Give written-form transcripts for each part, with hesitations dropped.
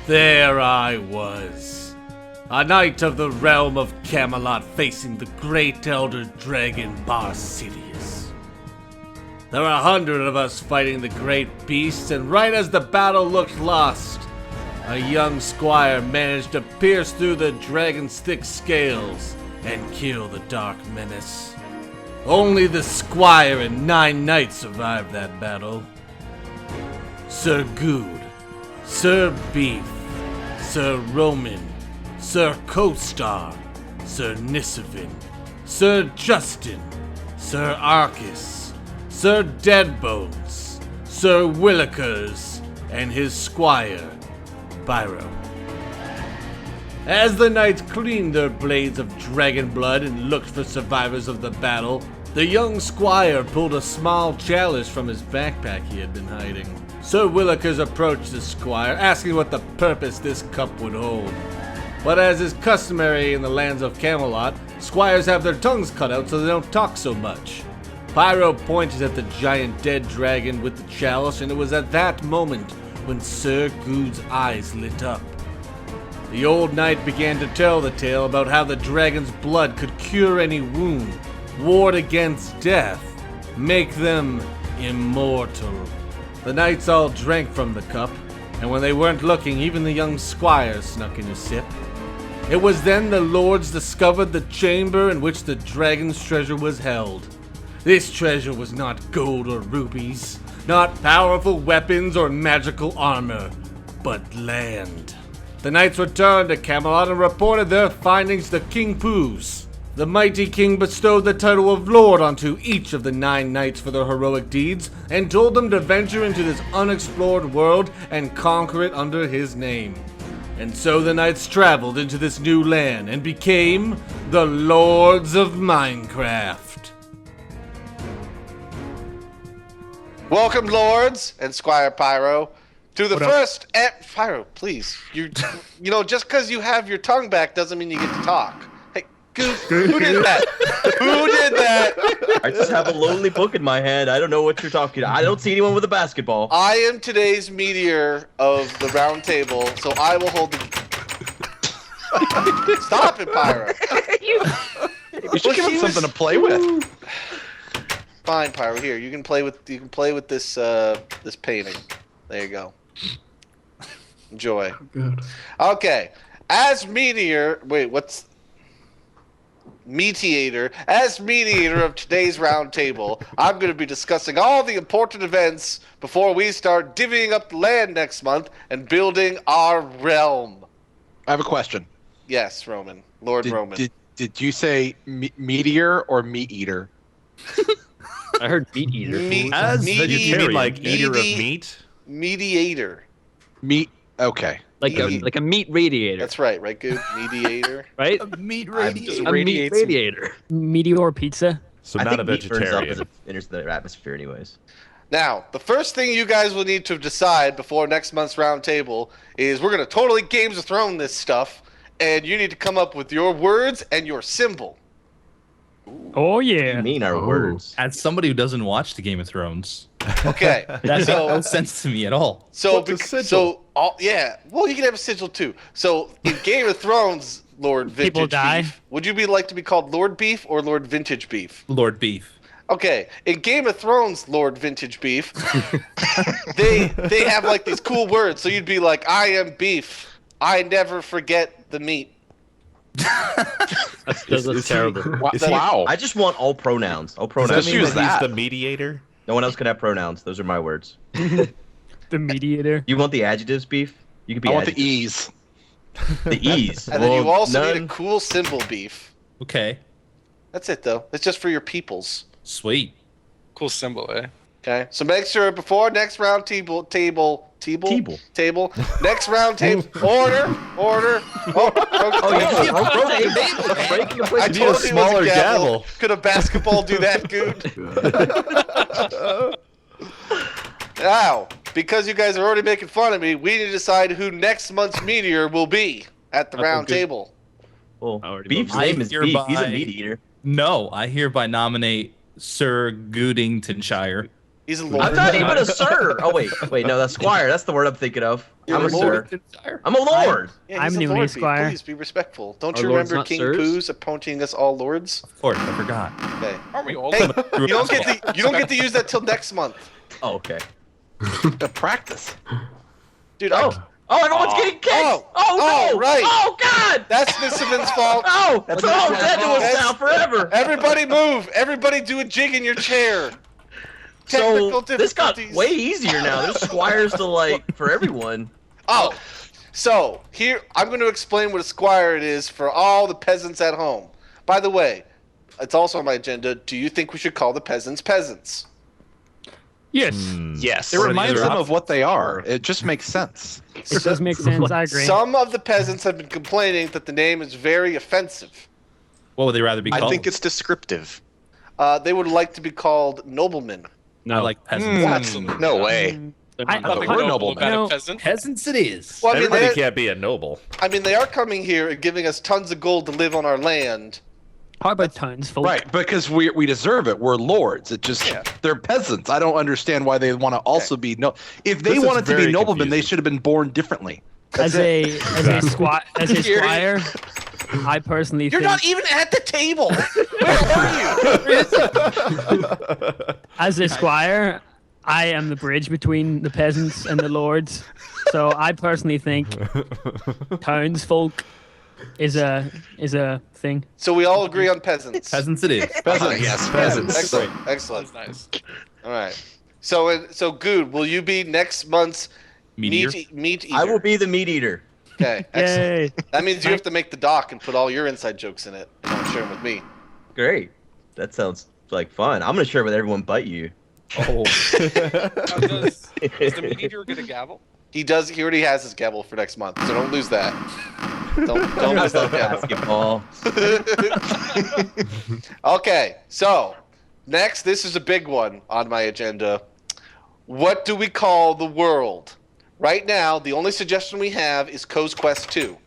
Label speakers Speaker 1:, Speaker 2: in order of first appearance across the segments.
Speaker 1: There I was, a knight of the realm of Camelot facing the great elder dragon Barsidius. There were 100 of us fighting the great beast, and right as the battle looked lost, a young squire managed to pierce through the dragon's thick scales and kill the dark menace. Only the squire and 9 knights survived that battle. Sir Good, Sir Beef, Sir Roman, Sir Co-Star, Sir Nisovin, Sir Justin, Sir Arcus, Sir Deadbones, Sir Willikers, and his squire, Pyro. As the knights cleaned their blades of dragon blood and looked for survivors of the battle, the young squire pulled a small chalice from his backpack he had been hiding. Sir Willikers approached the squire, asking what the purpose this cup would hold. But as is customary in the lands of Camelot, squires have their tongues cut out so they don't talk so much. Pyro pointed at the giant dead dragon with the chalice, and it was at that moment when Sir Good's eyes lit up. The old knight began to tell the tale about how the dragon's blood could cure any wound, ward against death, make them immortal. The knights all drank from the cup, and when they weren't looking, even the young squire snuck in a sip. It was then the lords discovered the chamber in which the dragon's treasure was held. This treasure was not gold or rubies, not powerful weapons or magical armor, but land. The knights returned to Camelot and reported their findings to King Poos. The mighty king bestowed the title of Lord onto each of the 9 knights for their heroic deeds, and told them to venture into this unexplored world and conquer it under his name. And so the knights traveled into this new land and became the Lords of Minecraft.
Speaker 2: Welcome, lords and Squire Pyro, to the first. Pyro, please. You know, just because you have your tongue back doesn't mean you get to talk. Hey, Goose, who did that? Who did that?
Speaker 3: I just have a lonely book in my hand. I don't know what you're talking about. I don't see anyone with a basketball.
Speaker 2: I am today's meteor of the round table, so I will hold the. Stop it, Pyro.
Speaker 4: We should give him something to play with.
Speaker 2: Fine, Pyro. Here, you can play with this this painting. There you go. Enjoy.
Speaker 5: Oh, good.
Speaker 2: Okay. As mediator, as mediator of today's round table, I'm going to be discussing all the important events before we start divvying up the land next month and building our realm.
Speaker 4: I have a question.
Speaker 2: Yes, Roman. Lord Roman.
Speaker 4: Did you say meteor or meat eater?
Speaker 6: I heard meat eater.
Speaker 1: You mean like eater of meat?
Speaker 2: Mediator.
Speaker 4: Meat. Okay.
Speaker 6: Like a meat radiator.
Speaker 2: That's right, Good. Mediator.
Speaker 6: Right?
Speaker 5: A meat
Speaker 6: A
Speaker 5: radiator.
Speaker 6: meat radiator.
Speaker 7: Meteor pizza.
Speaker 1: So
Speaker 3: I
Speaker 1: not a
Speaker 3: think meat burns up
Speaker 1: vegetarian.
Speaker 3: as it enters the atmosphere anyways.
Speaker 2: Now, the first thing you guys will need to decide before next month's round table is we're going to totally Games of Thrones this stuff, and you need to come up with your words and your symbol.
Speaker 7: Oh
Speaker 3: What do
Speaker 7: yeah.
Speaker 3: you mean our words?
Speaker 5: As somebody who doesn't watch the Game of Thrones,
Speaker 2: Okay.
Speaker 5: that makes no sense to me at all.
Speaker 2: Well, you can have a sigil too. So, in Game of Thrones, Lord Vintage
Speaker 7: People die.
Speaker 2: Beef, would you like to be called Lord Beef or Lord Vintage Beef?
Speaker 5: Lord Beef.
Speaker 2: Okay, in Game of Thrones, Lord Vintage Beef, they have like these cool words. So you'd be like, I am beef. I never forget the meat.
Speaker 6: That's terrible.
Speaker 4: Wow.
Speaker 3: I just want all pronouns. All
Speaker 1: Does that
Speaker 3: pronouns.
Speaker 1: mean
Speaker 4: use
Speaker 1: that he's
Speaker 4: that.
Speaker 1: the mediator?
Speaker 3: No one else can have pronouns. Those are my words.
Speaker 7: The mediator.
Speaker 3: You want the adjectives, Beef? You can be
Speaker 4: I want the
Speaker 3: adjectives.
Speaker 4: E's.
Speaker 3: The E's.
Speaker 2: And then you also need
Speaker 3: none.
Speaker 2: a cool symbol, Beef.
Speaker 5: Okay.
Speaker 2: That's it, though. It's just for your peoples.
Speaker 5: Sweet.
Speaker 8: Cool symbol, eh?
Speaker 2: Okay, so make sure before next round table. Next round table. Order. I
Speaker 1: need a
Speaker 2: told you it was
Speaker 1: smaller gavel.
Speaker 2: Could a basketball do that, Good? Now, because you guys are already making fun of me, we need to decide who next month's meteor will be at the round
Speaker 5: good.
Speaker 2: table.
Speaker 3: Well,
Speaker 6: already
Speaker 3: Beef's
Speaker 5: voted.
Speaker 3: name is Beef. He's a
Speaker 5: Hereby-
Speaker 3: meat eater.
Speaker 5: No, I hereby nominate Sir Goodingtonshire.
Speaker 2: He's a lord.
Speaker 3: I'm not even a sir. Oh wait, no, that's squire. That's the word I'm thinking of. I'm a sir. I'm a lord.
Speaker 2: Yeah,
Speaker 7: I'm
Speaker 2: he's a
Speaker 7: the only
Speaker 2: lord.
Speaker 7: squire.
Speaker 2: Please be respectful. Don't
Speaker 6: Are
Speaker 2: you
Speaker 6: lords
Speaker 2: remember
Speaker 6: not
Speaker 2: King
Speaker 6: sirs?
Speaker 2: Pooh's appointing us all lords?
Speaker 5: Of course, I forgot.
Speaker 2: Okay.
Speaker 4: Are we all?
Speaker 2: Hey, you don't get to use that till next month,
Speaker 3: Oh, okay.
Speaker 4: The practice.
Speaker 2: dude.
Speaker 3: Oh, everyone's getting kicked.
Speaker 2: Oh,
Speaker 3: Oh no!
Speaker 2: right.
Speaker 3: Oh God!
Speaker 2: That's Nissavin's fault.
Speaker 3: Oh, that's all dead to us now forever.
Speaker 2: Everybody move! Everybody do a jig in your chair. Technical
Speaker 3: So this got
Speaker 2: difficulties.
Speaker 3: way easier now. There's squires to like for everyone.
Speaker 2: Oh, so here I'm going to explain what a squire it is for all the peasants at home. By the way, it's also on my agenda. Do you think we should call the peasants peasants?
Speaker 7: Yes.
Speaker 4: Yes. It reminds them of what they are. It just makes sense.
Speaker 7: It does make sense. I agree.
Speaker 2: Some of the peasants have been complaining that the name is very offensive.
Speaker 5: What would they rather be called?
Speaker 4: I think it's descriptive.
Speaker 2: They would like to be called noblemen.
Speaker 5: I like peasants.
Speaker 4: No way.
Speaker 7: I
Speaker 4: thought we're noble,
Speaker 7: no,
Speaker 5: Peasants it is.
Speaker 2: Well, I mean,
Speaker 8: Everybody
Speaker 2: they-
Speaker 8: can't be a noble.
Speaker 2: I mean, they are coming here and giving us tons of gold to live on our land.
Speaker 7: How about townsfolk?
Speaker 4: Right, because we deserve it. We're lords. It just they're peasants. I don't understand why they want to also be no. If they
Speaker 8: This is
Speaker 4: wanted to be
Speaker 8: very
Speaker 4: noblemen, they
Speaker 8: confusing.
Speaker 4: should have been born differently.
Speaker 7: As a squire, I personally
Speaker 2: You're
Speaker 7: think
Speaker 2: not even at the table. Where are you?
Speaker 7: as a squire, I am the bridge between the peasants and the lords. So I personally think townsfolk is a thing.
Speaker 2: So we all agree on peasants.
Speaker 5: Peasants it is.
Speaker 4: Peasants, yes, peasants.
Speaker 2: Excellent. Excellent.
Speaker 9: Nice.
Speaker 2: All right. So Good, will you be next month's
Speaker 5: Meat eater?
Speaker 2: meat eater?
Speaker 3: I will be the meat eater.
Speaker 2: Okay. Excellent.
Speaker 7: Yay!
Speaker 2: That means you have to make the doc and put all your inside jokes in it and don't share them with me.
Speaker 3: Great. That sounds like fun. I'm gonna share with everyone but you.
Speaker 5: Oh.
Speaker 9: Does the meat eater get a gavel?
Speaker 2: He does. He already has his gavel for next month, so don't lose that. Don't lose that gavel.
Speaker 3: Basketball.
Speaker 2: Okay. So next, this is a big one on my agenda. What do we call the world? Right now, the only suggestion we have is Co's Quest 2.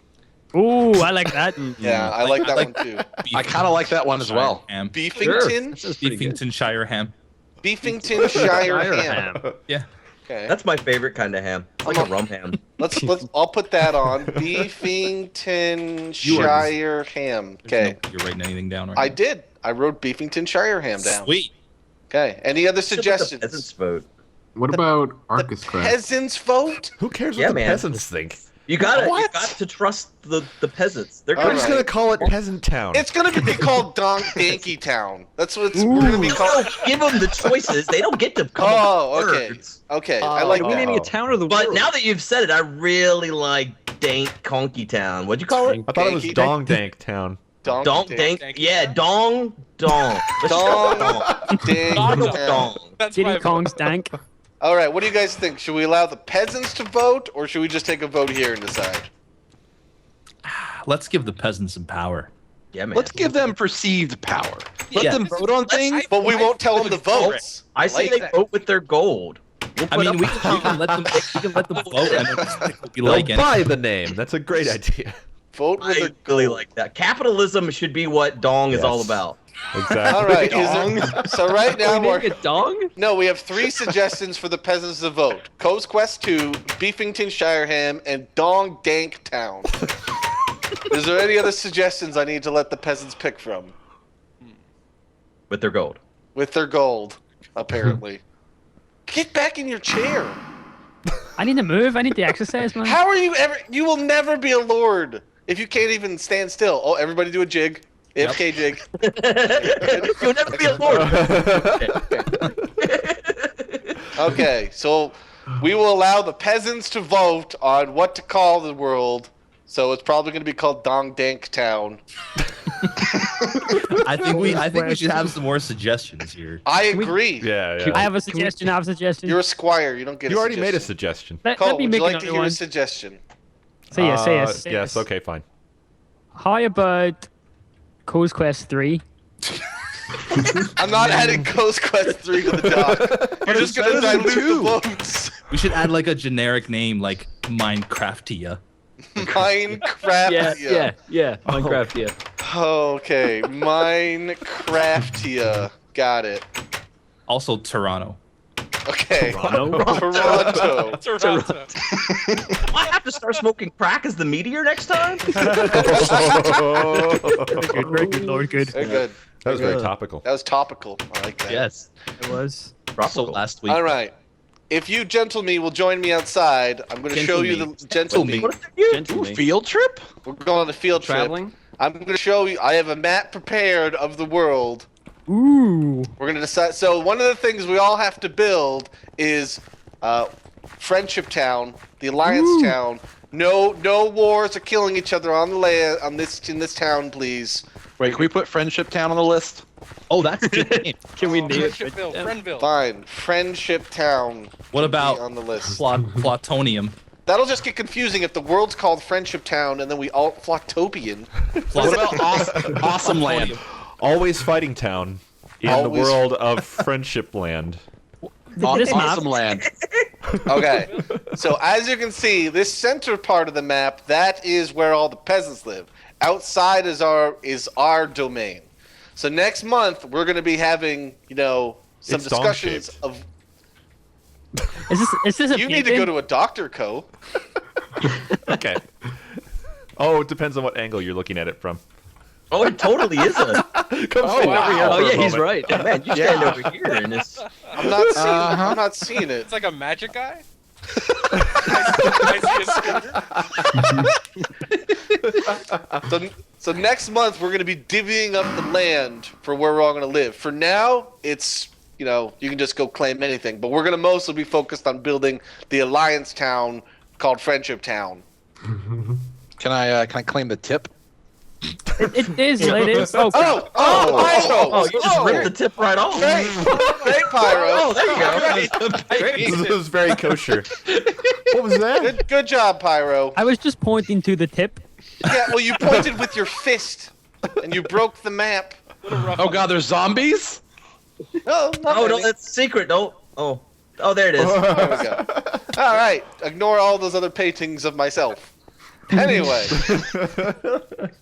Speaker 7: Ooh, I like that.
Speaker 2: Yeah, I like that one too.
Speaker 4: I kind of like that one as well.
Speaker 5: Ham.
Speaker 2: Beefington?
Speaker 5: Beefingtonshire ham.
Speaker 2: Beefingtonshire ham.
Speaker 5: Yeah.
Speaker 2: Okay.
Speaker 3: That's my favorite kind of ham. It's like a rum ham.
Speaker 2: Let's I'll put that on. Beefingtonshire ham. Okay.
Speaker 5: You're writing anything down right
Speaker 2: I
Speaker 5: now.
Speaker 2: did. I wrote Beefingtonshire ham down.
Speaker 5: Sweet.
Speaker 2: Okay. Any other
Speaker 3: Should let the peasants
Speaker 2: suggestions?
Speaker 3: vote.
Speaker 10: What about
Speaker 2: The
Speaker 10: Arcus Crest?
Speaker 2: peasants vote?
Speaker 8: Who cares
Speaker 3: Yeah,
Speaker 8: what the
Speaker 3: man.
Speaker 8: peasants think?
Speaker 3: You gotta
Speaker 2: What?
Speaker 3: to trust the peasants. They're
Speaker 2: All
Speaker 8: We're
Speaker 3: gonna
Speaker 8: just
Speaker 2: right.
Speaker 8: gonna call it Peasant Town.
Speaker 2: It's gonna be called Donk Danky Town. That's what we're gonna be called.
Speaker 3: give them the choices. They don't get to come
Speaker 2: Oh,
Speaker 3: up with
Speaker 2: okay.
Speaker 3: words.
Speaker 2: Okay. I like
Speaker 6: Are we
Speaker 2: that.
Speaker 6: naming a town or the
Speaker 3: But
Speaker 6: world?
Speaker 3: now that you've said it, I really like Dank Conky Town. What'd you call it?
Speaker 8: I thought it was
Speaker 2: Danky.
Speaker 8: Dong Dank Town.
Speaker 2: Donk
Speaker 3: Donk Dank.
Speaker 9: Dank.
Speaker 3: Yeah, Dong Dong. Let's
Speaker 2: Dong.
Speaker 3: try
Speaker 2: Dank
Speaker 3: Dong
Speaker 2: Town.
Speaker 3: Dong.
Speaker 9: That's
Speaker 7: Diddy
Speaker 9: my
Speaker 7: Kong's dank.
Speaker 2: All right. What do you guys think? Should we allow the peasants to vote, or should we just take a vote here and decide?
Speaker 5: Let's give the peasants some power.
Speaker 3: Yeah, man.
Speaker 4: Let's give them perceived power. Let
Speaker 5: Yeah.
Speaker 4: them vote on things.
Speaker 2: But we won't tell them the votes.
Speaker 3: I say
Speaker 2: like
Speaker 3: they
Speaker 2: that.
Speaker 3: vote with their gold. We'll
Speaker 5: I
Speaker 3: put
Speaker 5: mean,
Speaker 3: up-
Speaker 5: we can let them vote and then just pick what we
Speaker 8: They'll
Speaker 5: like. And
Speaker 8: buy the name. That's a great idea.
Speaker 2: Vote with
Speaker 3: I
Speaker 2: their
Speaker 3: really
Speaker 2: gold.
Speaker 3: like that. Capitalism should be what Dong is all
Speaker 8: Yes.
Speaker 3: about.
Speaker 8: Exactly.
Speaker 2: All right. So right now,
Speaker 6: Are we
Speaker 2: we're,
Speaker 6: naming a dong?
Speaker 2: no, we have 3 suggestions for the peasants to vote: Co's Quest 2, Beefingtonshire ham, and Dong Dank Town. Is there any other suggestions I need to let the peasants pick from
Speaker 3: With their gold.
Speaker 2: with their gold? Apparently. Get back in your chair.
Speaker 7: I need to move. I need to exercise, man.
Speaker 2: How are you ever? You will never be a lord if you can't even stand still. Oh, everybody do a jig. AFK jig.
Speaker 3: You'll never be a lord.
Speaker 2: Okay, so we will allow the peasants to vote on what to call the world. So it's probably going to be called Dong Dank Town.
Speaker 5: I think we should have some more suggestions here.
Speaker 2: I agree.
Speaker 8: Yeah,
Speaker 7: I
Speaker 8: yeah.
Speaker 7: have a suggestion. I have a suggestion.
Speaker 2: You're a squire. You don't get.
Speaker 8: You
Speaker 2: a
Speaker 8: already made a
Speaker 2: suggestion.
Speaker 8: suggestion.
Speaker 7: Let
Speaker 2: Cole,
Speaker 7: me
Speaker 2: would
Speaker 7: make
Speaker 2: you like to
Speaker 7: another
Speaker 2: hear
Speaker 7: one.
Speaker 2: a suggestion?
Speaker 7: Say yes. Say yes. Say
Speaker 8: Yes.
Speaker 7: yes.
Speaker 8: Okay. Fine.
Speaker 7: How about Co's Quest 3?
Speaker 2: I'm not adding Coast Quest 3 to the doc. You're just going to
Speaker 4: better than
Speaker 2: dilute
Speaker 4: two.
Speaker 2: the votes.
Speaker 5: We should add like a generic name like Minecraftia.
Speaker 2: Minecraft.
Speaker 6: Yeah. Minecraft, yeah.
Speaker 2: Okay, Minecraftia. Got it.
Speaker 5: Also Toronto.
Speaker 2: Okay.
Speaker 6: Toronto?
Speaker 2: Toronto.
Speaker 9: Toronto.
Speaker 3: Do I have to start smoking crack as the meteor next time?
Speaker 7: Very good, Lord. Good.
Speaker 2: Very good.
Speaker 8: That was very topical.
Speaker 2: That was topical. I like that.
Speaker 5: Yes.
Speaker 7: It was.
Speaker 5: So last week.
Speaker 2: All right. If you gentlemen will join me outside, I'm going to show you the gentlemen.
Speaker 3: What are you?
Speaker 4: Ooh, field trip?
Speaker 2: We're going on a field trip.
Speaker 6: Traveling?
Speaker 2: I'm going to show you. I have a map prepared of the world.
Speaker 7: Ooh.
Speaker 2: We're going to decide. So one of the things we all have to build is Friendship Town, the Alliance Town. No wars are killing each other on the land in this town, please.
Speaker 4: Wait, can we put Friendship Town on the list?
Speaker 5: Oh, that's a good name.
Speaker 6: Can we name it?
Speaker 9: Friendshipville, Friendville.
Speaker 2: Fine. Friendship Town.
Speaker 5: What
Speaker 2: be
Speaker 5: about
Speaker 2: on the list?
Speaker 5: Plutonium?
Speaker 2: That'll just get confusing if the world's called Friendship Town and then we all Floctopian.
Speaker 4: What about Awesome Land?
Speaker 8: Always Fighting Town in the
Speaker 2: Always-
Speaker 8: world of Friendship Land.
Speaker 7: This map.
Speaker 4: Awesome Land.
Speaker 2: Okay. So as you can see, this center part of the map, that is where all the peasants live. Outside is our domain. So next month we're going to be having, some
Speaker 8: It's
Speaker 2: discussions
Speaker 8: dong-shaped.
Speaker 2: of.
Speaker 7: Is this a
Speaker 2: You need to
Speaker 7: painting?
Speaker 2: go to a doctor, Co.
Speaker 8: Okay. Oh, it depends on what angle you're looking at it from.
Speaker 3: Oh, it totally is a.
Speaker 8: Come stand over here
Speaker 6: Oh,
Speaker 8: for a
Speaker 6: yeah, he's
Speaker 8: moment.
Speaker 6: right.
Speaker 3: Man, you stand over here and it's.
Speaker 2: I'm not seeing. I'm not seeing it.
Speaker 9: It's like a magic guy. I see a scooter.
Speaker 2: So next month we're going to be divvying up the land for where we're all going to live. For now, it's you can just go claim anything, but we're going to mostly be focused on building the Alliance Town called Friendship Town.
Speaker 4: Can I claim the tip?
Speaker 7: It is. It is. Oh,
Speaker 3: Oh, you just ripped the tip right off.
Speaker 2: Great, great, Pyro.
Speaker 3: Oh, there you go.
Speaker 8: This was very kosher. What was that?
Speaker 2: Good job, Pyro.
Speaker 7: I was just pointing to the tip.
Speaker 2: Yeah, well, you pointed with your fist, and you broke the map.
Speaker 4: Oh god, there's zombies?
Speaker 2: No, not
Speaker 3: Oh no,
Speaker 2: many.
Speaker 3: that's secret. Don't. Oh, there it is.
Speaker 2: There we go. All right, ignore all those other paintings of myself. Anyway,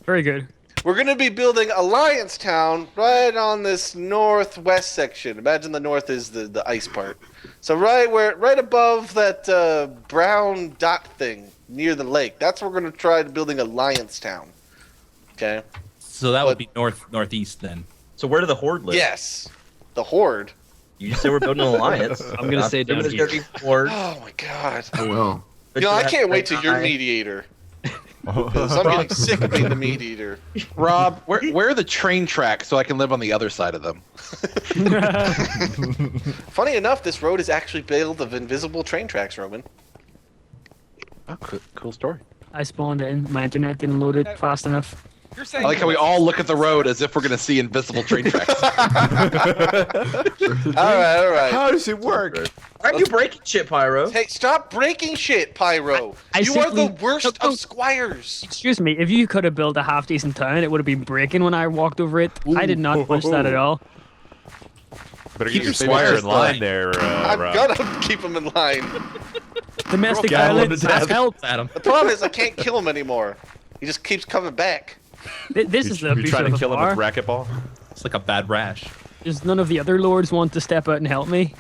Speaker 7: Very good.
Speaker 2: we're going to be building Alliance Town right on this northwest section. Imagine the north is the ice part. So right above that brown dot thing near the lake. That's where we're going to try building Alliance Town. Okay?
Speaker 5: So that would be northeast then.
Speaker 3: So where do the horde live?
Speaker 2: Yes. The Horde.
Speaker 3: You just said we're building an alliance.
Speaker 6: I'm gonna say down
Speaker 3: There's
Speaker 6: here.
Speaker 3: gonna be horde.
Speaker 2: Oh my god.
Speaker 10: Oh well.
Speaker 2: I can't wait till you're mediator. 'Cause I'm getting sick of being the mediator.
Speaker 4: Rob, where are the train tracks so I can live on the other side of them?
Speaker 2: Funny enough, this road is actually built of invisible train tracks, Roman.
Speaker 4: Oh, cool story.
Speaker 7: I spawned in. My internet didn't load it fast enough.
Speaker 9: You're saying
Speaker 4: I like how we all look at the road as if we're going to see invisible train tracks.
Speaker 2: All right.
Speaker 8: How does it work?
Speaker 3: Why are you breaking shit, Pyro?
Speaker 2: Hey, stop breaking shit, Pyro.
Speaker 7: I
Speaker 2: You are the
Speaker 7: simply-
Speaker 2: worst
Speaker 7: No,
Speaker 2: of squires.
Speaker 7: Excuse me. If you could have built a half decent town, it would have been breaking when I walked over it. I did not push that at all.
Speaker 8: Better
Speaker 4: Keep
Speaker 8: get your
Speaker 4: your
Speaker 8: squire
Speaker 4: squires
Speaker 8: in line
Speaker 4: line.
Speaker 8: there,
Speaker 2: I'm
Speaker 8: Rob.
Speaker 2: gonna keep him in line.
Speaker 7: Domestic
Speaker 8: Gavel him
Speaker 7: violence
Speaker 8: to
Speaker 7: has
Speaker 8: death.
Speaker 7: helped.
Speaker 5: Adam.
Speaker 2: The problem is I can't kill him anymore. He just keeps coming back.
Speaker 7: This is the
Speaker 8: You
Speaker 7: beauty
Speaker 8: trying
Speaker 7: of
Speaker 8: to
Speaker 7: the
Speaker 8: kill him
Speaker 7: bar.
Speaker 8: with racquetball?
Speaker 5: It's like a bad rash.
Speaker 7: Just none of the other lords want to step out and help me.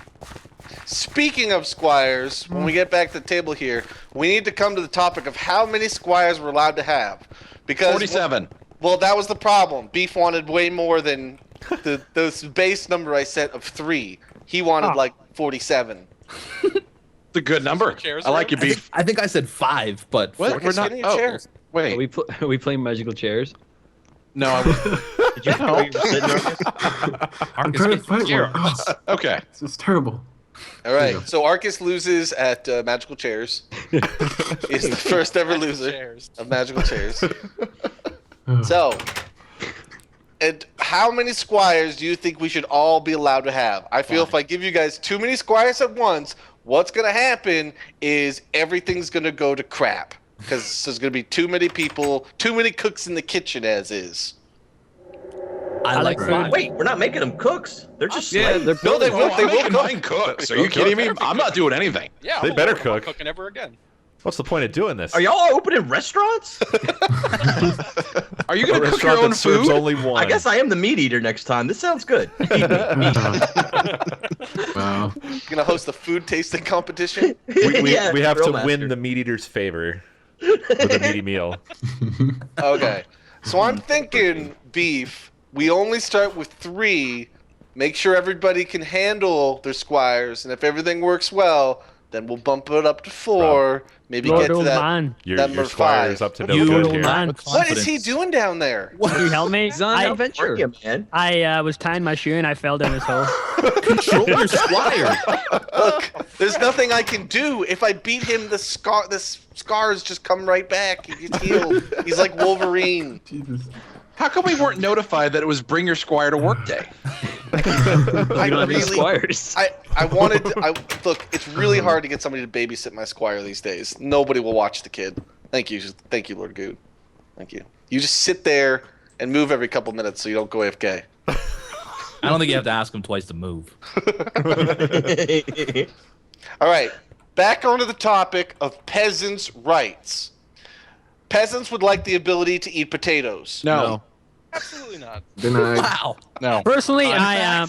Speaker 2: Speaking of squires, when we get back to the table here, we need to come to the topic of how many squires we're allowed to have. Because
Speaker 4: 47.
Speaker 2: Well, that was the problem. Beef wanted way more than the base number I set of 3. He wanted
Speaker 7: Oh.
Speaker 2: like 47.
Speaker 4: It's a good number.
Speaker 9: Chairs
Speaker 4: I like
Speaker 9: room?
Speaker 4: your beef.
Speaker 5: I think I said 5, but
Speaker 4: What?
Speaker 2: Orcus,
Speaker 4: We're not.
Speaker 2: get in your chair.
Speaker 6: Are
Speaker 4: Wait.
Speaker 6: we playing magical chairs?
Speaker 4: No.
Speaker 3: Did you know you were sitting on this?
Speaker 10: I'm
Speaker 5: Arcus
Speaker 10: trying to
Speaker 5: gets
Speaker 10: fight
Speaker 5: chair.
Speaker 10: one. Oh,
Speaker 4: Okay.
Speaker 10: this is terrible.
Speaker 2: All right,
Speaker 10: Yeah.
Speaker 2: so Arcus loses at Magical Chairs. He's the first ever loser
Speaker 9: Chairs.
Speaker 2: of Magical Chairs.
Speaker 10: Oh.
Speaker 2: So, and how many squires do you think we should all be allowed to have? I feel if I give you guys too many squires at once, what's going to happen is everything's going to go to crap. Because there's going to be too many people, too many cooks in the kitchen as is.
Speaker 5: I like
Speaker 7: like
Speaker 5: 5.
Speaker 3: Wait, we're not making them cooks. They're just
Speaker 6: Yeah,
Speaker 3: slaves.
Speaker 6: they're
Speaker 2: No, they
Speaker 4: Oh,
Speaker 2: won't. They
Speaker 4: I'm
Speaker 2: will
Speaker 4: making
Speaker 2: cook.
Speaker 4: mine cooks. Are you kidding me? I'm not doing anything.
Speaker 9: Yeah,
Speaker 8: They
Speaker 9: I'm
Speaker 8: better
Speaker 9: not
Speaker 8: cook.
Speaker 9: cooking ever again.
Speaker 8: What's the point of doing this?
Speaker 3: Are y'all opening restaurants?
Speaker 4: Are you
Speaker 8: A
Speaker 4: going to cook
Speaker 8: restaurant
Speaker 4: your own
Speaker 8: that serves
Speaker 4: food?
Speaker 8: only one.
Speaker 3: I guess I am the meat eater next time. This sounds good. Feed me.
Speaker 10: Wow.
Speaker 2: You're gonna host a food tasting competition.
Speaker 3: Yeah,
Speaker 8: we have to
Speaker 3: Grill
Speaker 8: win
Speaker 3: Master.
Speaker 8: the meat eater's favor with a meaty meal.
Speaker 2: Okay. So I'm thinking beef. We only start with 3. Make sure everybody can handle their squires, and if everything works well, then we'll bump it up to 4. Maybe
Speaker 7: Lord
Speaker 2: get to
Speaker 7: old
Speaker 2: that.
Speaker 7: man.
Speaker 8: Your
Speaker 2: Number
Speaker 8: squire
Speaker 2: 5.
Speaker 8: is up to no
Speaker 5: You
Speaker 8: good
Speaker 7: old
Speaker 8: here.
Speaker 7: man.
Speaker 2: What is he doing down there?
Speaker 7: Can you help me?
Speaker 6: He's on an adventure.
Speaker 3: Yeah, man.
Speaker 7: I was tying my shoe and I fell down this hole.
Speaker 5: Control your squire.
Speaker 2: Look, there's nothing I can do. If I beat him, the scars just come right back. He gets healed. He's like Wolverine.
Speaker 10: Jesus.
Speaker 4: How come we weren't notified that it was bring your squire to work day?
Speaker 6: We don't have any
Speaker 2: really-
Speaker 6: squires.
Speaker 2: I wanted to, look, it's really hard to get somebody to babysit my squire these days. Nobody will watch the kid. Thank you, Lord Good. Thank you. You just sit there and move every couple minutes so you don't go AFK.
Speaker 5: I don't think you have to ask him twice to move.
Speaker 2: All right, back onto the topic of peasants' rights. Peasants would like the ability to eat potatoes.
Speaker 4: No.
Speaker 9: Absolutely not.
Speaker 10: Denied.
Speaker 5: Wow.
Speaker 4: No.
Speaker 7: Personally, I am.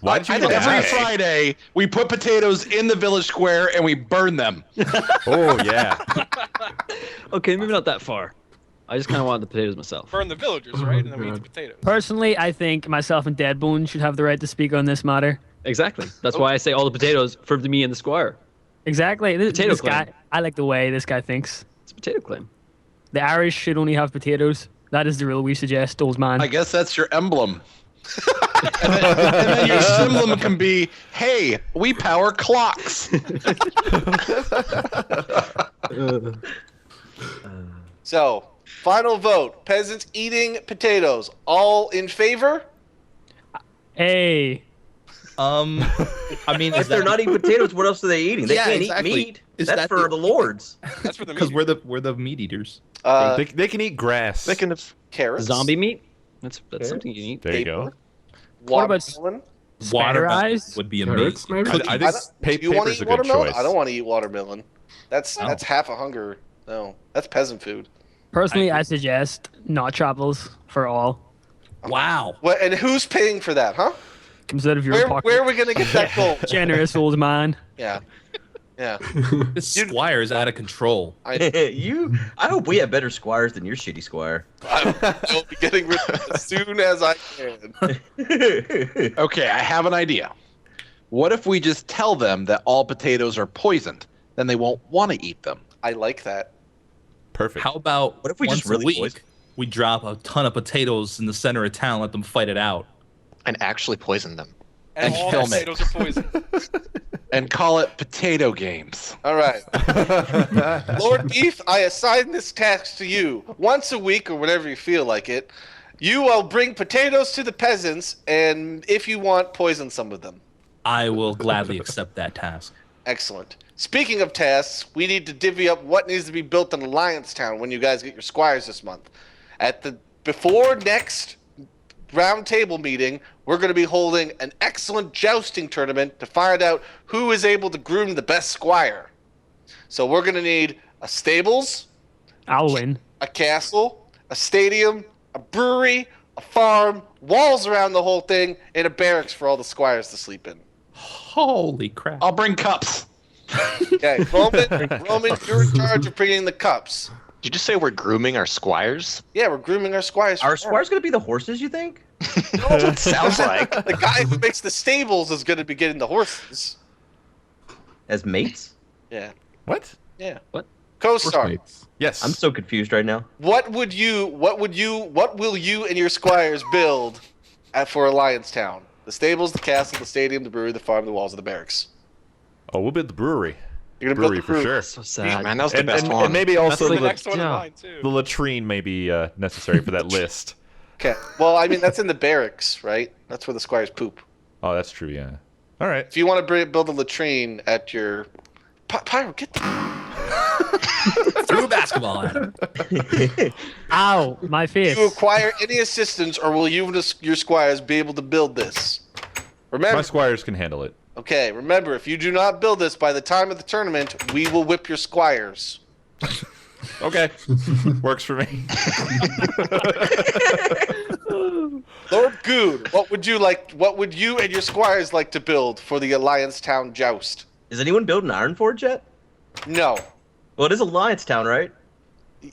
Speaker 8: Why did you
Speaker 4: I
Speaker 8: even
Speaker 4: think every
Speaker 8: ask?
Speaker 4: Friday we put potatoes in the village square and we burn them.
Speaker 8: Oh yeah.
Speaker 6: Okay, maybe not that far. I just kind of wanted the potatoes myself.
Speaker 9: Burn the villagers, right? And then we eat the
Speaker 10: God.
Speaker 9: potatoes.
Speaker 7: Personally, I think myself and Deadbone should have the right to speak on this matter.
Speaker 6: Exactly. That's why I say all the potatoes for me and the squire.
Speaker 7: Exactly.
Speaker 6: Potato
Speaker 7: This
Speaker 6: claim.
Speaker 7: guy, I like the way this guy thinks.
Speaker 6: It's a potato claim.
Speaker 7: The Irish should only have potatoes. That is the rule we suggest, old man.
Speaker 4: I guess that's your emblem. and then your symbol can be, hey, we power clocks.
Speaker 2: So, final vote. Peasants eating potatoes. All in favor?
Speaker 7: Hey,
Speaker 5: I mean,
Speaker 3: If they're not eating potatoes, what else are they eating? They
Speaker 5: Yeah,
Speaker 3: can't
Speaker 5: exactly.
Speaker 3: eat meat.
Speaker 5: Is
Speaker 3: That's
Speaker 5: that
Speaker 3: for the lords.
Speaker 9: That's for the
Speaker 5: because
Speaker 9: meat.
Speaker 5: we're the meat eaters.
Speaker 8: They can eat grass.
Speaker 2: They can have carrots.
Speaker 6: Zombie meat? That's something you eat.
Speaker 8: There you go.
Speaker 7: What about
Speaker 2: Watermelon.
Speaker 7: spider eyes?
Speaker 5: would be a
Speaker 10: Carrots,
Speaker 5: meat.
Speaker 10: maybe?
Speaker 8: I think
Speaker 2: Do you want to
Speaker 8: paper's
Speaker 2: eat
Speaker 8: a good
Speaker 2: watermelon?
Speaker 8: choice.
Speaker 2: I don't want to eat watermelon. That's
Speaker 5: Oh.
Speaker 2: that's half a hunger. No, that's peasant food.
Speaker 7: Personally, I suggest not travels for all.
Speaker 5: Wow.
Speaker 2: What? And who's paying for that, huh?
Speaker 7: Comes out of your
Speaker 2: Where,
Speaker 7: pocket.
Speaker 2: where are we gonna get that gold?
Speaker 7: Generous old man.
Speaker 2: Yeah, yeah.
Speaker 5: This squire is out of control.
Speaker 2: I
Speaker 3: I hope we have better squires than your shitty squire.
Speaker 2: will be getting rid of it as soon as I can.
Speaker 4: Okay, I have an idea. What if we just tell them that all potatoes are poisoned? Then they won't want to eat them.
Speaker 2: I like that.
Speaker 8: Perfect.
Speaker 5: How about
Speaker 3: What if we
Speaker 5: once
Speaker 3: just really
Speaker 5: a week
Speaker 3: poison-
Speaker 5: we drop a ton of potatoes in the center of town, let them fight it out?
Speaker 11: And actually poison them.
Speaker 2: And
Speaker 9: And all
Speaker 4: film it.
Speaker 9: potatoes are poison.
Speaker 4: And call it potato games.
Speaker 2: All right, Lord Beef, I assign this task to you. Once a week or whenever you feel like it, you will bring potatoes to the peasants, and if you want, poison some of them.
Speaker 5: I will gladly accept that task.
Speaker 2: Excellent. Speaking of tasks, we need to divvy up what needs to be built in Alliance Town when you guys get your squires this month. Before next round table meeting, we're going to be holding an excellent jousting tournament to find out who is able to groom the best squire. So we're going to need a stables,
Speaker 7: I'll win.
Speaker 2: a castle, a stadium, a brewery, a farm, walls around the whole thing, and a barracks for all the squires to sleep in.
Speaker 5: Holy crap.
Speaker 4: I'll bring cups.
Speaker 2: Okay, Roman, you're in charge of bringing the cups.
Speaker 11: Did you just say we're grooming our squires?
Speaker 2: Yeah, we're grooming our squires.
Speaker 3: Our squire's gonna be the horses, you think?
Speaker 11: It sounds like.
Speaker 2: The guy who makes the stables is going to be getting the horses.
Speaker 3: As mates?
Speaker 2: Yeah,
Speaker 8: What?
Speaker 2: yeah.
Speaker 6: What?
Speaker 2: Co-star.
Speaker 8: Yes.
Speaker 3: I'm so confused right now.
Speaker 2: What will you and your squires build for Alliance Town? The stables, the castle, the stadium, the brewery, the farm, the walls of the barracks.
Speaker 8: Oh, we'll build the brewery.
Speaker 2: You're gonna
Speaker 8: Brewery
Speaker 2: build the
Speaker 8: for sure.
Speaker 6: So
Speaker 11: Yeah,
Speaker 6: sad.
Speaker 11: man, that was the
Speaker 8: And,
Speaker 11: best
Speaker 8: and,
Speaker 11: one.
Speaker 8: and maybe also
Speaker 6: like
Speaker 9: The next one
Speaker 6: yeah.
Speaker 9: in line, too.
Speaker 8: the latrine may be necessary for that list.
Speaker 2: Okay. Well, I mean that's in the barracks, right? That's where the squires poop.
Speaker 8: Oh, that's true. Yeah. All right.
Speaker 2: If you want to build a latrine at your Pyro, get the
Speaker 5: Threw a basketball at him.
Speaker 7: Ow, my face.
Speaker 2: you acquire any assistance, or will you and your squires be able to build this? Remember,
Speaker 8: My squires can handle it.
Speaker 2: okay. Remember, if you do not build this by the time of the tournament, we will whip your squires.
Speaker 8: Okay. Works for me.
Speaker 2: Lord Good, what would you and your squires like to build for the Alliance Town joust?
Speaker 3: Is anyone building Iron Forge yet?
Speaker 2: No.
Speaker 3: Well, it is Alliance Town, right?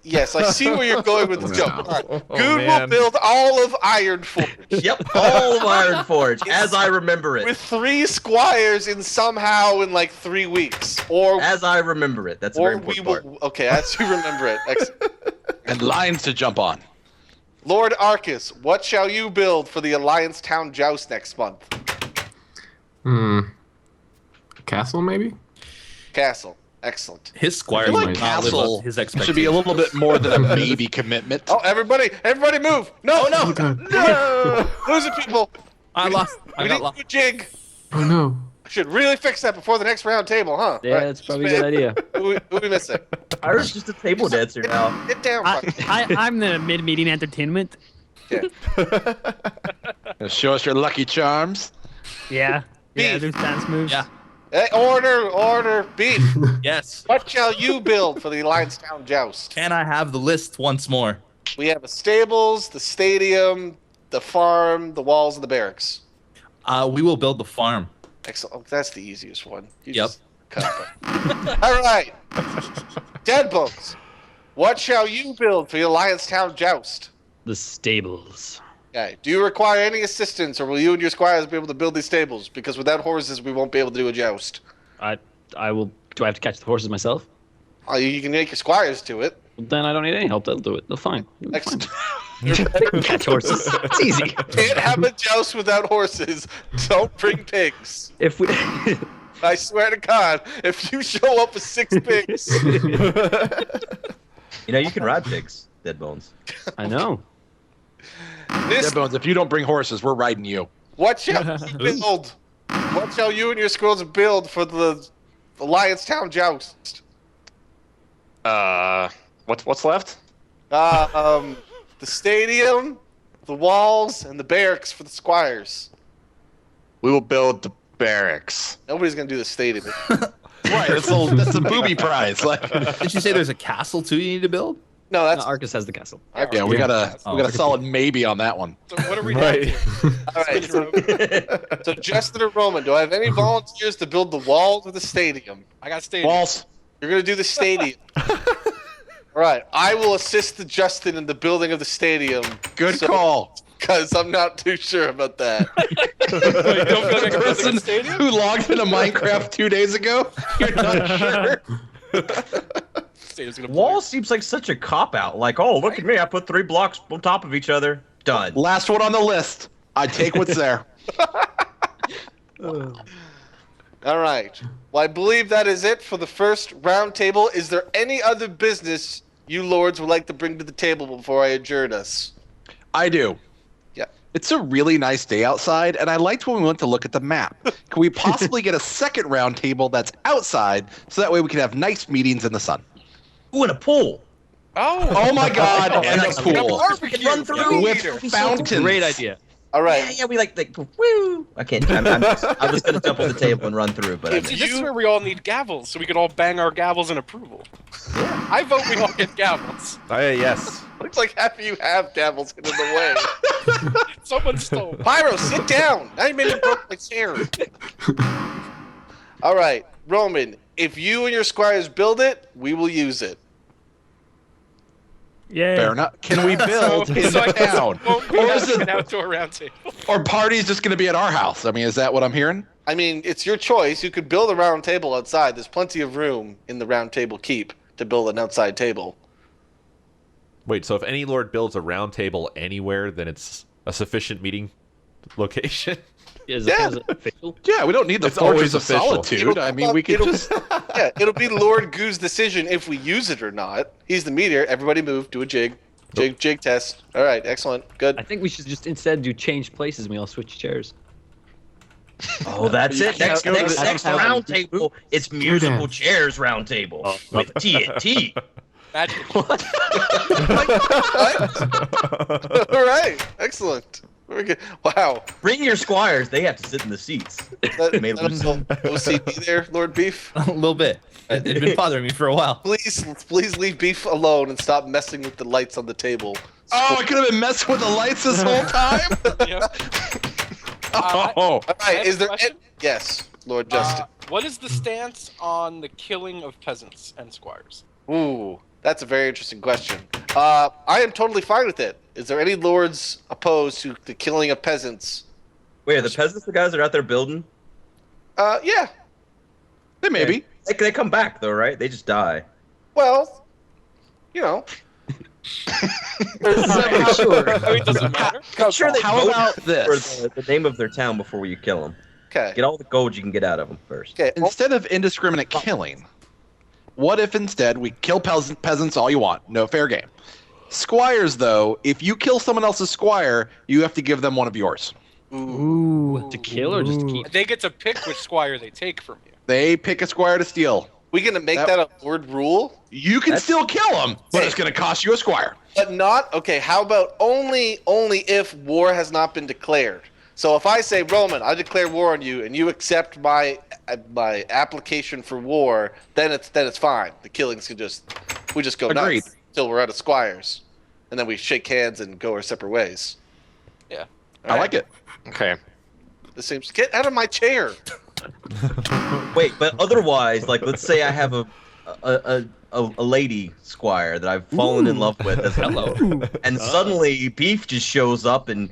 Speaker 2: Yes, I see where you're going with the joke. All right.
Speaker 8: Oh,
Speaker 2: Good will
Speaker 8: man.
Speaker 2: build all of Iron Forge.
Speaker 3: Yep, all of Iron Forge, as I remember it.
Speaker 2: With 3 squires in 3 weeks. Or
Speaker 3: As I remember it. That's a very important part.
Speaker 2: Okay, as you remember it. Excellent.
Speaker 4: And lines to jump on.
Speaker 2: Lord Arcus, what shall you build for the Alliance Town joust next month?
Speaker 10: Castle, maybe?
Speaker 2: Castle. Excellent.
Speaker 5: His squire
Speaker 10: I feel
Speaker 5: might
Speaker 10: like
Speaker 5: not live
Speaker 4: Castle
Speaker 5: up to his expectations.
Speaker 4: should be a little bit more than a maybe commitment.
Speaker 2: Oh, everybody move! No, no!
Speaker 10: Oh, God.
Speaker 2: No! Losing people!
Speaker 5: I lost. I
Speaker 2: We
Speaker 5: got
Speaker 2: need
Speaker 5: lost.
Speaker 2: to do a jig!
Speaker 10: Oh, no.
Speaker 2: Should really fix that before the next round table, huh?
Speaker 6: Yeah,
Speaker 2: Right.
Speaker 6: that's probably a good idea.
Speaker 2: Who we missing?
Speaker 3: Ira's just a table dancer now.
Speaker 2: Get down,
Speaker 7: I'm the mid-meeting entertainment.
Speaker 2: Okay.
Speaker 4: Show us your lucky charms.
Speaker 7: Yeah. Yeah,
Speaker 2: Beef.
Speaker 7: there's dance moves.
Speaker 5: Yeah.
Speaker 2: Hey, order, beef.
Speaker 5: Yes.
Speaker 2: What shall you build for the Alliance Town joust?
Speaker 5: Can I have the list once more?
Speaker 2: We have the stables, the stadium, the farm, the walls, and the barracks.
Speaker 5: We will build the farm.
Speaker 2: Excellent. Oh, that's the easiest one. You
Speaker 5: Yep.
Speaker 2: just cut that. All right. Deadbolts. What shall you build for the Alliance Town joust?
Speaker 6: The stables.
Speaker 2: Okay. Do you require any assistance, or will you and your squires be able to build these stables? Because without horses, we won't be able to do a joust.
Speaker 6: I will. Do I have to catch the horses myself?
Speaker 2: You can make your squires do it.
Speaker 6: Well, then I don't need any help. They'll do it. They'll fine.
Speaker 2: Excellent.
Speaker 6: Catch horses. It's easy.
Speaker 2: Can't have a joust without horses. Don't bring pigs.
Speaker 6: If we.
Speaker 2: I swear to God, if you show up with 6 pigs,
Speaker 3: You know, you can ride pigs, Dead Bones.
Speaker 6: I know.
Speaker 2: this
Speaker 4: Deadbones, if you don't bring horses, we're riding you.
Speaker 2: what shall you build? What shall you and your squirrels build for the Alliance Town joust?
Speaker 11: What's left?
Speaker 2: The stadium, the walls, and the barracks for the squires.
Speaker 11: We will build the barracks.
Speaker 2: Nobody's gonna do the stadium.
Speaker 4: Right, that's a booby prize. Like,
Speaker 5: Did you say there's a castle too you need to build?
Speaker 2: No, that's
Speaker 6: Arcus has the castle.
Speaker 4: yeah, we got a
Speaker 5: Oh,
Speaker 4: we got a solid maybe on that one.
Speaker 9: So what are we
Speaker 8: Right.
Speaker 9: doing?
Speaker 2: all right. So Justin or Roman, do I have any volunteers to build the walls of the stadium?
Speaker 9: I got stadium.
Speaker 4: Walls.
Speaker 2: You're gonna do the stadium. All right, I will assist Justin in the building of the stadium.
Speaker 4: Good call.
Speaker 2: Because I'm not too sure about that.
Speaker 9: You don't feel like
Speaker 4: The
Speaker 9: a
Speaker 4: person
Speaker 9: stadium?
Speaker 4: who logged into Minecraft 2 days ago, you're not sure.
Speaker 9: Stadium's gonna
Speaker 3: Wall seems like such a cop-out. Like, oh, look at me. I put 3 blocks on top of each other. Done.
Speaker 4: Last one on the list. I take what's there.
Speaker 2: All right. Well, I believe that is it for the first round table. Is there any other business you lords would like to bring to the table before I adjourn us?
Speaker 4: I do.
Speaker 2: Yeah.
Speaker 4: It's a really nice day outside, and I liked when we went to look at the map. Can we possibly get a second round table that's outside, so that way we can have nice meetings in the sun?
Speaker 3: Ooh, and a pool.
Speaker 2: Oh.
Speaker 4: Oh my God! And a
Speaker 3: Nice.
Speaker 4: pool
Speaker 3: We can run through.
Speaker 4: with fountains.
Speaker 6: Great idea.
Speaker 2: All
Speaker 3: Yeah,
Speaker 2: right.
Speaker 3: yeah, we like woo. I can't. I was gonna jump on the table and run through, but I
Speaker 2: If
Speaker 9: See,
Speaker 3: missed.
Speaker 9: this is where we all need gavels, so we can all bang our gavels in approval. I vote we all get gavels.
Speaker 8: Yes.
Speaker 2: Looks like half of you have gavels in the way.
Speaker 9: Someone stole.
Speaker 2: Pyro, sit down. Now you made me broke my chair. All right, Roman. If you and your squires build it, we will use it.
Speaker 7: Yeah.
Speaker 4: Fair enough. Can we build in
Speaker 9: So I
Speaker 4: the
Speaker 9: guess
Speaker 4: town?
Speaker 9: won't we
Speaker 4: Or
Speaker 9: have
Speaker 4: is it-
Speaker 9: an outdoor round table?
Speaker 4: Or party's just going to be at our house? I mean, is that what I'm hearing?
Speaker 2: I mean, it's your choice. You could build a round table outside. There's plenty of room in the round table keep to build an outside table.
Speaker 8: Wait, so if any lord builds a round table anywhere, then it's a sufficient meeting location?
Speaker 6: Is
Speaker 2: Yeah.
Speaker 6: it official?
Speaker 4: Yeah, we don't need the
Speaker 8: It's always
Speaker 4: Fortress of
Speaker 8: official.
Speaker 4: Solitude. I mean, we could
Speaker 2: It'll-
Speaker 4: just...
Speaker 2: Yeah, it'll be Lord Goo's decision if we use it or not. He's the meteor. Everybody move. Do a jig. Jig test. All right, excellent. Good.
Speaker 6: I think we should just instead do change places and we all switch chairs.
Speaker 3: Oh, that's it. Next
Speaker 6: have-
Speaker 3: round table. It's musical
Speaker 10: dance.
Speaker 3: chairs round table with TNT.
Speaker 9: Magic.
Speaker 2: All right, excellent. Very good. Wow.
Speaker 3: Bring your squires. They have to sit in the seats. May lose.
Speaker 2: OCD there, Lord Beef.
Speaker 5: A little bit. It's been bothering me for a while.
Speaker 2: Please leave Beef alone and stop messing with the lights on the table.
Speaker 4: Oh, I could have been messing with the lights this whole time.
Speaker 9: Yeah.
Speaker 2: All right.
Speaker 9: I have
Speaker 2: Is
Speaker 9: a
Speaker 2: there?
Speaker 9: question.
Speaker 2: Yes, Lord Justin.
Speaker 9: What is the stance on the killing of peasants and squires?
Speaker 2: Ooh, that's a very interesting question. I am totally fine with it. Is there any lords opposed to the killing of peasants?
Speaker 3: Wait, are the peasants the guys that are out there building?
Speaker 2: Yeah.
Speaker 4: They may be.
Speaker 3: They come back though, right? They just die.
Speaker 2: Well, you know.
Speaker 10: Sure.
Speaker 9: I mean, does it matter?
Speaker 3: I'm sure they
Speaker 4: How
Speaker 3: vote
Speaker 4: about
Speaker 3: for
Speaker 4: this?
Speaker 3: the name of their town before you kill them.
Speaker 2: Okay.
Speaker 3: Get all the gold you can get out of them first.
Speaker 2: Okay.
Speaker 4: Instead of indiscriminate killing, what if instead we kill peasants all you want? No fair game. Squires, though, if you kill someone else's squire, you have to give them one of yours.
Speaker 7: Ooh.
Speaker 6: To kill or just to keep?
Speaker 9: They get to pick which squire they take from you.
Speaker 4: They pick a squire to steal.
Speaker 2: We gonna make that a lord rule?
Speaker 4: You can still kill them, but
Speaker 2: Hey.
Speaker 4: it's going to cost you a squire.
Speaker 2: But not okay. How about only if war has not been declared? So if I say Roman, I declare war on you, and you accept my application for war, then it's fine. The killings can we just go
Speaker 4: Agreed.
Speaker 2: nuts till we're out of squires, and then we shake hands and go our separate ways.
Speaker 9: Yeah.
Speaker 4: I like it.
Speaker 11: Okay.
Speaker 2: This seems get out of my chair.
Speaker 3: Wait, but otherwise, like, let's say I have a lady squire that I've fallen in love with as hello, and suddenly Beef just shows up and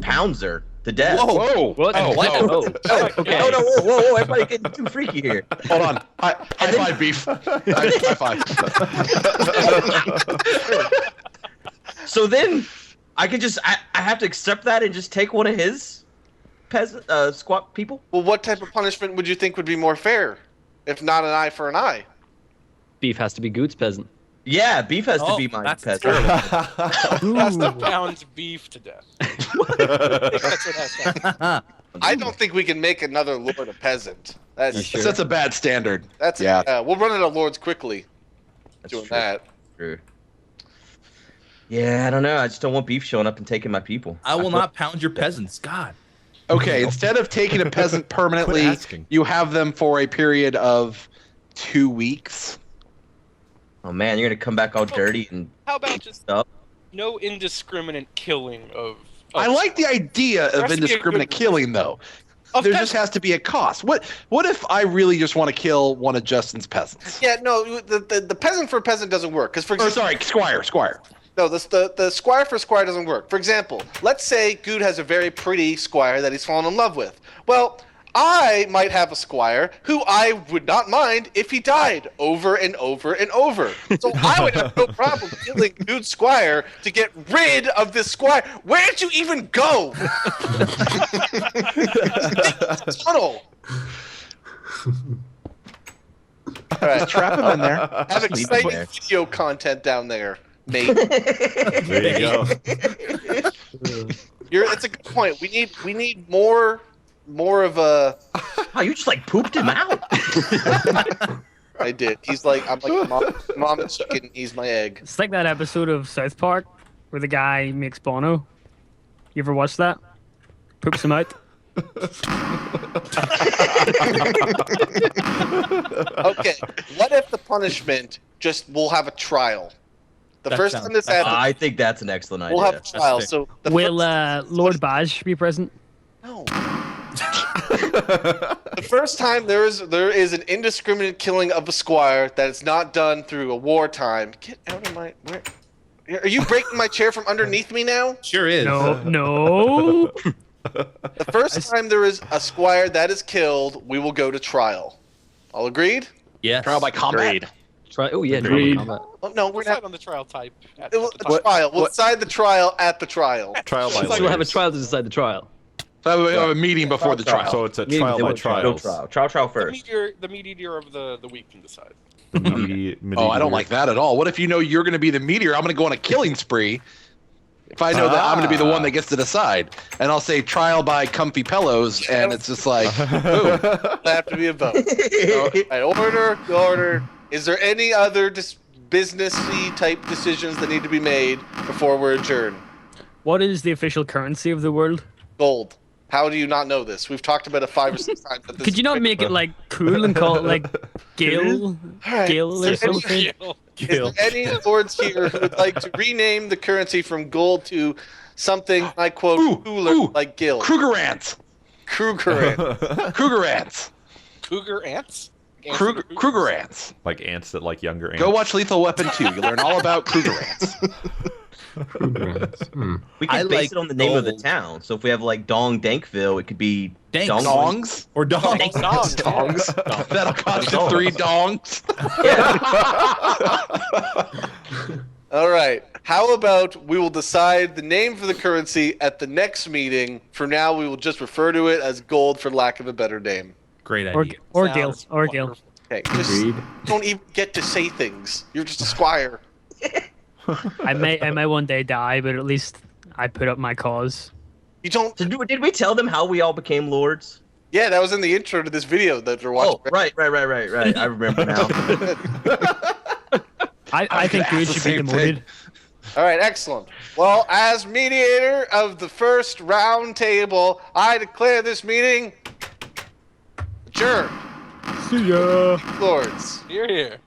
Speaker 3: pounds her to death.
Speaker 4: Whoa!
Speaker 6: What?
Speaker 4: Oh,
Speaker 6: What?
Speaker 4: whoa.
Speaker 6: Oh, okay.
Speaker 3: No, whoa, everybody getting too freaky here.
Speaker 4: Hold on. High five, Beef. High five.
Speaker 3: So then, I can just I have to accept that and just take one of his peasant squat people.
Speaker 2: Well, what type of punishment would you think would be more fair, if not an eye for an eye?
Speaker 6: Beef has to be Goot's peasant.
Speaker 3: Yeah, Beef has to be my
Speaker 5: that's
Speaker 3: peasant.
Speaker 9: Has to pound beef to death. I think that's what has to happen.
Speaker 2: I don't think we can make another lord a peasant. That's
Speaker 6: Sure.
Speaker 4: That's a bad standard.
Speaker 2: we'll run out of lords quickly. Doing
Speaker 3: true.
Speaker 2: that.
Speaker 3: True. Yeah, I don't know. I just don't want Beef showing up and taking my people.
Speaker 5: I will not pound your peasants. God.
Speaker 4: Okay, instead of taking a peasant permanently,
Speaker 8: Quit asking.
Speaker 4: you have them for a period of 2 weeks.
Speaker 3: Oh man, you're gonna come back all dirty and
Speaker 9: How about just
Speaker 3: stuff.
Speaker 9: no indiscriminate killing of
Speaker 4: I like the idea
Speaker 9: There
Speaker 4: of
Speaker 9: has to be a
Speaker 4: indiscriminate
Speaker 9: good-
Speaker 4: killing, though.
Speaker 9: of
Speaker 4: There just
Speaker 9: peasants.
Speaker 4: has to be a cost. What if I really just want to kill one of Justin's peasants?
Speaker 2: Yeah, no, the peasant for peasant doesn't work. Because for
Speaker 4: Or
Speaker 2: example,
Speaker 4: sorry, squire.
Speaker 2: no, the squire for squire doesn't work. For example, let's say Good has a very pretty squire that he's fallen in love with. Well, I might have a squire who I would not mind if he died over and over and over. So I would have no problem killing Good's squire to get rid of this squire. Where did you even go? Tunnel. All right,
Speaker 4: Trap him in there.
Speaker 2: have
Speaker 3: leave it
Speaker 2: exciting
Speaker 3: there.
Speaker 2: video content down there, mate.
Speaker 8: There you go.
Speaker 2: That's a good point. We need more of a.
Speaker 3: Oh, you just like pooped him out.
Speaker 2: I did. I'm like mom chicken. He's my egg.
Speaker 7: It's like that episode of South Park where the guy makes Bono. You ever watch that? Poops him out.
Speaker 2: Okay. What if the punishment we'll have a trial? The
Speaker 5: That
Speaker 2: first
Speaker 5: sounds-
Speaker 2: time this happens,
Speaker 3: I think that's an excellent idea.
Speaker 2: we'll have a trial.
Speaker 5: fair.
Speaker 2: So the
Speaker 7: Will
Speaker 2: first,
Speaker 7: Lord Badge be present?
Speaker 2: no. The first time there is an indiscriminate killing of a squire that is not done through a wartime. Get out of my. Are you breaking my chair from underneath me now?
Speaker 5: Sure is.
Speaker 7: No.
Speaker 2: The first time there is a squire that is killed, we will go to trial. All agreed?
Speaker 5: Yes.
Speaker 4: Trial by combat.
Speaker 11: Agreed.
Speaker 6: Try. Oh yeah,
Speaker 10: Agreed.
Speaker 6: drama combat.
Speaker 2: Oh, no,
Speaker 9: We'll
Speaker 2: we're
Speaker 9: decide
Speaker 2: not.
Speaker 9: on the trial type. At
Speaker 2: It will,
Speaker 9: the time.
Speaker 2: trial. We'll decide the trial at the trial.
Speaker 8: Trial by
Speaker 6: So we'll have a
Speaker 8: lawyers.
Speaker 6: trial to decide the trial.
Speaker 4: So we have a meeting before the trial.
Speaker 8: So it's a
Speaker 6: Meaning
Speaker 8: trial
Speaker 6: they
Speaker 8: by
Speaker 6: would try.
Speaker 3: No
Speaker 8: trials.
Speaker 3: trial
Speaker 9: The
Speaker 3: first.
Speaker 9: meteor of the week can decide.
Speaker 4: Oh, I don't like that at all. What if you know you're going to be the meteor? I'm going to go on a killing spree. If I know that I'm going to be the one that gets to decide, and I'll say trial by comfy pillows, and it's just like, boom.
Speaker 2: There'll have to be a vote. Right, order. Is there any other businessy type decisions that need to be made before we're adjourned?
Speaker 7: What is the official currency of the world?
Speaker 2: Gold. How do you not know this? We've talked about it 5 or 6 times. But this
Speaker 7: Could you not make it like cool and call it like Gil?
Speaker 2: Alright,
Speaker 7: Gil or something?
Speaker 2: Is there any lords here who would like to rename the currency from gold to something, I quote, cooler, like Gil?
Speaker 4: Krugerrants.
Speaker 2: Krugerrants.
Speaker 4: Krugerrants.
Speaker 9: Cougar ants?
Speaker 4: Krugerrants.
Speaker 8: Like ants that like younger ants.
Speaker 4: Go watch Lethal Weapon 2. You learn all about Krugerrants.
Speaker 3: We can base it on the name of the town. So if we have like Dong Dankville, it could be Dongs.
Speaker 8: Or dongs.
Speaker 4: Dongs. That'll cost you 3 dongs.
Speaker 2: All right. How about we will decide the name for the currency at the next meeting? For now, we will just refer to it as gold for lack of a better name.
Speaker 5: Great idea.
Speaker 7: Or Gil. Or Gil.
Speaker 2: Okay, just don't even get to say things. You're just a squire.
Speaker 7: I may one day die, but at least I put up my cause.
Speaker 2: You don't.
Speaker 3: So did we tell them how we all became lords?
Speaker 2: Yeah, that was in the intro to this video that they're watching.
Speaker 3: Oh, right. I remember now.
Speaker 7: I think Good should be demoted.
Speaker 2: All right, excellent. Well, as mediator of the first round table, I declare this meeting adjourned.
Speaker 7: See ya.
Speaker 2: Lords.
Speaker 9: Here, here.